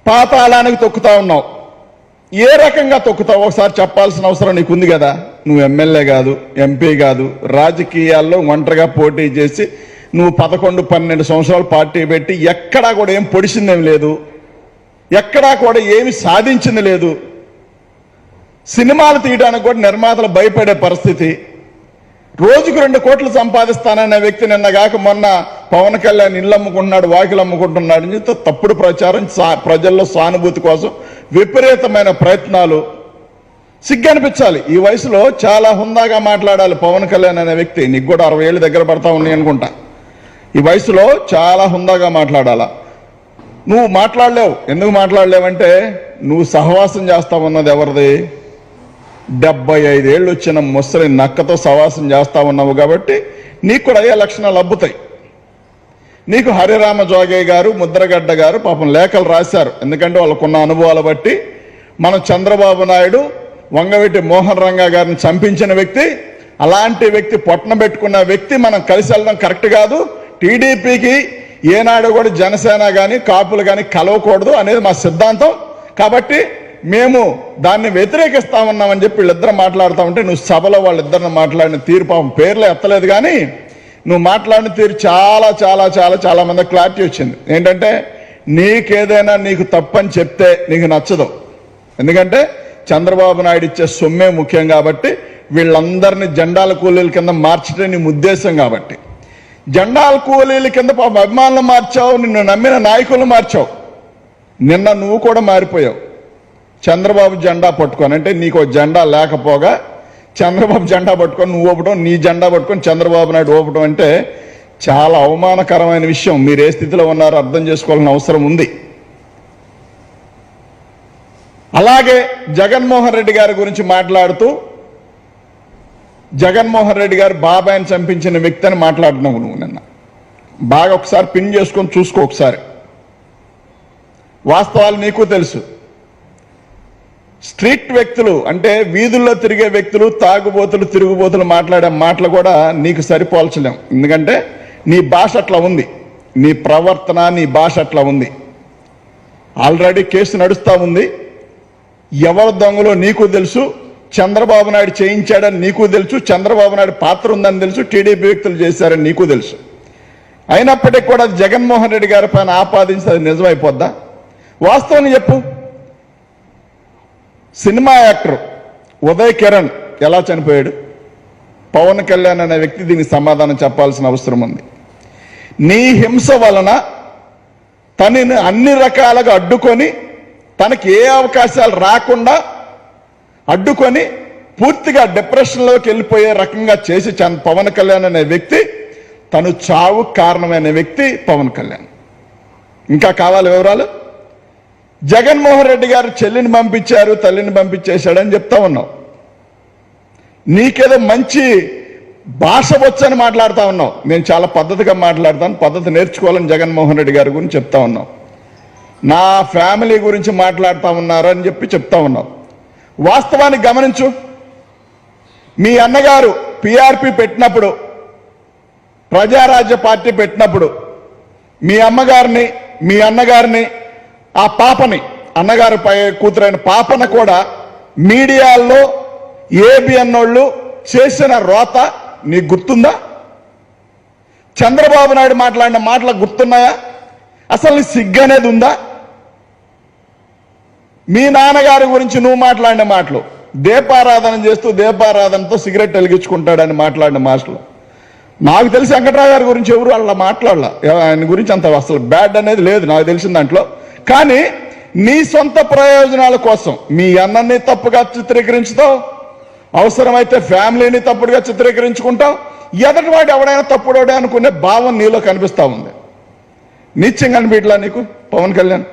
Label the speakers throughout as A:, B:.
A: పాతాళానికి తొక్కుతా ఉన్నావు. ఏ రకంగా తొక్కుతావు ఒకసారి చెప్పాల్సిన అవసరం నీకుంది కదా. నువ్వు ఎమ్మెల్యే కాదు, ఎంపీ కాదు, రాజకీయాల్లో ఒంటరిగా పోటీ చేసి నువ్వు 11-12 సంవత్సరాలు పార్టీ పెట్టి ఎక్కడా కూడా ఏం పొడిచిందేం లేదు, ఎక్కడా కూడా ఏమి సాధించింది లేదు. సినిమాలు తీయడానికి కూడా నిర్మాతలు భయపడే పరిస్థితి. రోజుకు 2 కోట్లు సంపాదిస్తానన్న వ్యక్తి నిన్నగాక మొన్న పవన్ కళ్యాణ్ ఇళ్ళు అమ్ముకుంటున్నాడు, వాకిలు అమ్ముకుంటున్నాడు అని తప్పుడు ప్రచారం, ప్రజల్లో సానుభూతి కోసం విపరీతమైన ప్రయత్నాలు. సిగ్గనిపించాలి. ఈ వయసులో చాలా హుందాగా మాట్లాడాలి పవన్ కళ్యాణ్ అనే వ్యక్తి. నీకు కూడా 60 ఏళ్ళు దగ్గర పడతా ఉన్నాయి అనుకుంటా. ఈ వయసులో చాలా హుందాగా మాట్లాడాలా. నువ్వు మాట్లాడలేవు. ఎందుకు మాట్లాడలేవంటే నువ్వు సహవాసం చేస్తా ఉన్నది ఎవరిది? 75 ఏళ్ళు వచ్చిన ముసలి నక్కతో సహవాసం చేస్తా ఉన్నావు కాబట్టి నీకు కూడా అయ్యే లక్షణాలు అబ్బుతాయి. నీకు హరిరామ జోగయ్య గారు, ముద్రగడ్డ గారు పాపం లేఖలు రాశారు. ఎందుకంటే వాళ్ళకున్న అనుభవాలు బట్టి మనం చంద్రబాబు నాయుడు వంగవీటి మోహన్ రంగా గారిని చంపించిన వ్యక్తి, అలాంటి వ్యక్తి పొట్టన పెట్టుకున్న వ్యక్తి మనం కలిసి వెళ్ళడం కరెక్ట్ కాదు. టీడీపీకి ఏనాడు కూడా జనసేన కానీ కాపులు కానీ కలవకూడదు అనేది మా సిద్ధాంతం. కాబట్టి మేము దాన్ని వ్యతిరేకిస్తామన్నామని చెప్పి వీళ్ళిద్దరు మాట్లాడుతూ ఉంటే నువ్వు సభలో వాళ్ళిద్దరిని మాట్లాడిన తీరు పాపం పేర్లు ఎత్తలేదు కానీ నువ్వు మాట్లాడిన తీరు చాలా చాలా చాలా చాలా మంది క్లారిటీ వచ్చింది. ఏంటంటే నీకేదైనా నీకు తప్పని చెప్తే నీకు నచ్చదు. ఎందుకంటే చంద్రబాబు నాయుడు ఇచ్చే సొమ్మే ముఖ్యం కాబట్టి వీళ్ళందరినీ జెండాల కూలీల కింద మార్చడం నీ ఉద్దేశం కాబట్టి జెండాల కూలీల కింద పాపం అభిమానులు మార్చావు, నిన్ను నమ్మిన నాయకులు మార్చావు. నిన్న నువ్వు కూడా మారిపోయావు. చంద్రబాబు జెండా పట్టుకొని, అంటే నీకు జెండా లేకపోగా చంద్రబాబు జెండా పట్టుకొని నువ్వు ఊపడం, నీ జెండా పట్టుకొని చంద్రబాబు నాయుడు ఊపడం అంటే చాలా అవమానకరమైన విషయం. మీరు ఏ స్థితిలో ఉన్నారో అర్థం చేసుకోవాల్సిన అవసరం ఉంది. అలాగే జగన్మోహన్ రెడ్డి గారి గురించి మాట్లాడుతూ జగన్మోహన్ రెడ్డి గారు బాబాయిని చంపించిన వ్యక్తి అని మాట్లాడుతున్నావు నువ్వు. నిన్న బాగా ఒకసారి పిన్ చేసుకొని చూసుకో. ఒకసారి వాస్తవాలు నీకు తెలుసు. స్ట్రీట్ వ్యక్తులు అంటే వీధుల్లో తిరిగే వ్యక్తులు, తాగుబోతులు, తిరుగుబోతులు మాట్లాడే మాటలు కూడా నీకు సరిపోల్చలేం. ఎందుకంటే నీ భాష అట్లా ఉంది, నీ ప్రవర్తన, నీ భాష అట్లా ఉంది. ఆల్రెడీ కేసు నడుస్తూ ఉంది. ఎవరు దొంగలో నీకు తెలుసు, చంద్రబాబు నాయుడు చేయించాడని నీకు తెలుసు, చంద్రబాబు నాయుడు పాత్ర ఉందని తెలుసు, టీడీపీ వ్యక్తులు చేశారని నీకు తెలుసు. అయినప్పటికీ కూడా జగన్మోహన్ రెడ్డి గారి పైన ఆపాదించి అది నిజమైపోద్దా? వాస్తవం చెప్పు. సినిమా యాక్టర్ ఉదయ్ కిరణ్ ఎలా చనిపోయాడు? పవన్ కళ్యాణ్ అనే వ్యక్తి దీనికి సమాధానం చెప్పాల్సిన అవసరం ఉంది. నీ హింస వలన తనని అన్ని రకాలుగా అడ్డుకొని, తనకి ఏ అవకాశాలు రాకుండా అడ్డుకొని పూర్తిగా డిప్రెషన్లోకి వెళ్ళిపోయే రకంగా చేసి పవన్ కళ్యాణ్ అనే వ్యక్తి, తను చావు కారణమైన వ్యక్తి పవన్ కళ్యాణ్. ఇంకా కావాలి వివరాలు? జగన్మోహన్ రెడ్డి గారు చెల్లిని పంపించారు, తల్లిని పంపించేశాడని చెప్తా ఉన్నావు. నీకేదో మంచి భాష వచ్చని మాట్లాడుతూ ఉన్నావు. నేను చాలా పద్ధతిగా మాట్లాడతాను, పద్ధతి నేర్చుకోవాలని జగన్మోహన్ రెడ్డి గారి గురించి చెప్తా ఉన్నావు. నా ఫ్యామిలీ గురించి మాట్లాడుతూ ఉన్నారు అని చెప్పి చెప్తా ఉన్నావు. వాస్తవాన్ని గమనించు. మీ అన్నగారు పిఆర్పి పెట్టినప్పుడు, ప్రజారాజ్య పార్టీ పెట్టినప్పుడు మీ అమ్మగారిని, మీ అన్నగారిని, ఆ పాపని, అన్నగారి కూతురైన పాపను కూడా మీడియాల్లో ఏబిఎన్ వాళ్ళు చేసిన రోత నీకు గుర్తుందా? చంద్రబాబు నాయుడు మాట్లాడిన మాటలకు గుర్తున్నాయా? అసలు నీ సిగ్గు అనేది ఉందా? మీ నాన్నగారి గురించి నువ్వు మాట్లాడిన మాటలు, దీపారాధన చేస్తూ దీపారాధనతో సిగరెట్ వెలిగించుకుంటాడని మాట్లాడిన మాటలు. నాకు తెలిసి వెంకట్రావు గారి గురించి ఎవరు అలా మాట్లాడాల. ఆయన గురించి అంత అసలు బ్యాడ్ అనేది లేదు నాకు తెలిసిన దాంట్లో. కానీ నీ సొంత ప్రయోజనాల కోసం మీ అన్నని తప్పుగా చిత్రీకరించుతావు, అవసరమైతే ఫ్యామిలీని తప్పుడుగా చిత్రీకరించుకుంటావు. ఎదటి వాడు ఎవడైనా తప్పుడోడే అనుకునే భావం నీలో కనిపిస్తూ ఉంది. నిత్యంగా అనిపించలా నీకు పవన్ కళ్యాణ్?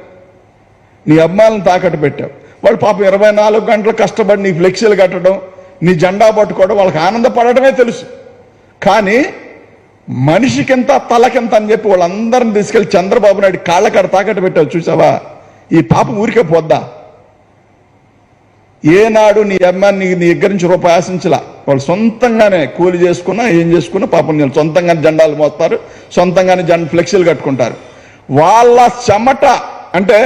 A: నీ అభిమానులను తాకట్టు పెట్టావు. వాడు పాపం 24 గంటలు కష్టపడి నీ ఫ్లెక్సీలు కట్టడం, నీ జెండా పట్టుకోవడం, వాళ్ళకి ఆనందపడటమే తెలుసు. కానీ మనిషికింత తలకింత అని చెప్పి వాళ్ళందరిని తీసుకెళ్లి చంద్రబాబు నాయుడు కాళ్ళకాడ తాకట్టు పెట్టావు. చూసావా? ఈ పాప ఊరికే పోద్దా? ఏనాడు నీ అమ్మాయిని నీ దగ్గర నుంచి రూపాయి ఆశించలా. వాళ్ళు సొంతంగానే కూలి చేసుకున్నా ఏం చేసుకున్నా పాపం నేను సొంతంగానే జెండాలు మోస్తారు, సొంతంగానే ఫ్లెక్సీలు కట్టుకుంటారు. వాళ్ళ చెమట అంటే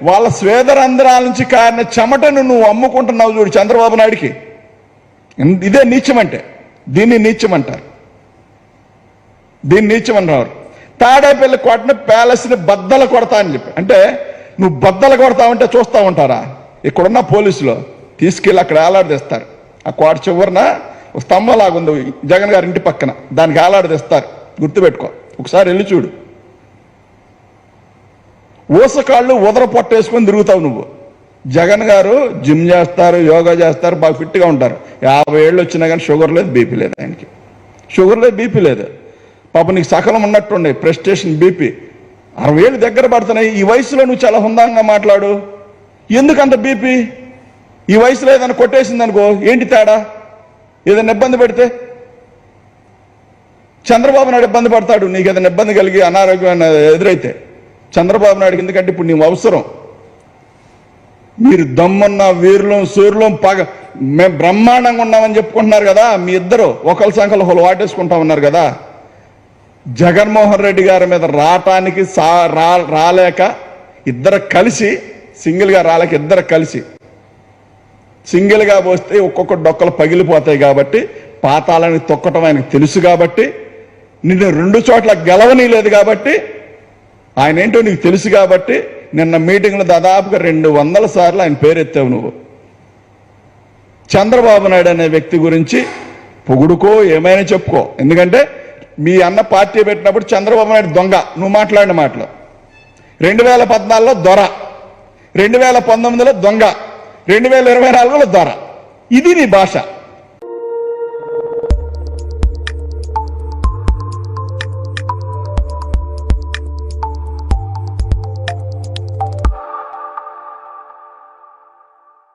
A: వాళ్ళ స్వేదరంధ్రాల నుంచి కారిన చెమటను నువ్వు అమ్ముకుంటున్నావు చూడు చంద్రబాబు నాయుడికి. ఇదే నీచమంటే. దీన్ని నీచమంటారు. దీన్ని నీచమన్నారు. తాడేపల్లి కోటని ప్యాలెస్ని బద్దలు కొడతా అని చెప్పి, అంటే నువ్వు బద్దలు కొడతావంటే చూస్తూ ఉంటారా? ఇక్కడున్న పోలీసులు తీసుకెళ్ళి అక్కడ ఏలాడదీస్తారు. ఆ కోట చివరిన ఒక స్తంభం లాగుంది జగన్ గారి ఇంటి పక్కన, దానికి ఏలాడదీస్తారు. గుర్తుపెట్టుకో, ఒకసారి వెళ్ళి చూడు. ఊసకాళ్ళు ఉదర పొట్టేసుకొని తిరుగుతావు నువ్వు. జగన్ గారు జిమ్ చేస్తారు, యోగా చేస్తారు, బాగా ఫిట్గా ఉంటారు. 50 ఏళ్ళు వచ్చినా కానీ షుగర్ లేదు, బీపీ లేదు. ఆయనకి షుగర్ లేదు, బీపీ లేదు. పాప నీకు సకలం ఉన్నట్టుండే ప్రెస్టేషన్, బీపీ. 60 ఏళ్ళు దగ్గర పడుతున్నాయి. ఈ వయసులో నువ్వు చాలా హుందాంగా మాట్లాడు. ఎందుకంత బీపీ? ఈ వయసులో ఏదైనా కొట్టేసింది అనుకో, ఏంటి తేడా? ఏదైనా ఇబ్బంది పెడితే చంద్రబాబు నాయుడు ఇబ్బంది పడతాడు. నీకు ఏదైనా ఇబ్బంది కలిగి అనారోగ్యం ఎదురైతే చంద్రబాబు నాయుడుకి, ఎందుకంటే ఇప్పుడు నీవు అవసరం. మీరు దమ్మున్న వీరులం సూర్యులం మేము బ్రహ్మాండంగా ఉన్నామని చెప్పుకుంటున్నారు కదా. మీ ఇద్దరు ఒకరి సంఖ్యలో ఒకరు వాటేసుకుంటా ఉన్నారు కదా. జగన్మోహన్ రెడ్డి గారి మీద రావటానికి రాలేక ఇద్దరు కలిసి, సింగిల్గా రాలేక ఇద్దరు కలిసి సింగిల్గా పోస్తే ఒక్కొక్క డొక్కలు పగిలిపోతాయి కాబట్టి, పాతాలని తొక్కటం ఆయనకు తెలుసు కాబట్టి, నిన్ను 2 చోట్ల గెలవనీ లేదు కాబట్టి, ఆయన ఏంటో నీకు తెలుసు కాబట్టి, నిన్న మీటింగ్లో దాదాపుగా 200 సార్లు ఆయన పేరెత్తావు నువ్వు. చంద్రబాబు నాయుడు అనే వ్యక్తి గురించి పొగుడుకో ఏమైనా చెప్పుకో. ఎందుకంటే మీ అన్న పార్టీ పెట్టినప్పుడు చంద్రబాబు నాయుడు దొంగ, నువ్వు మాట్లాడిన మాటలు. 2014లో దొర, 2019లో దొంగ, 2024లో దొర. ఇది నీ భాష.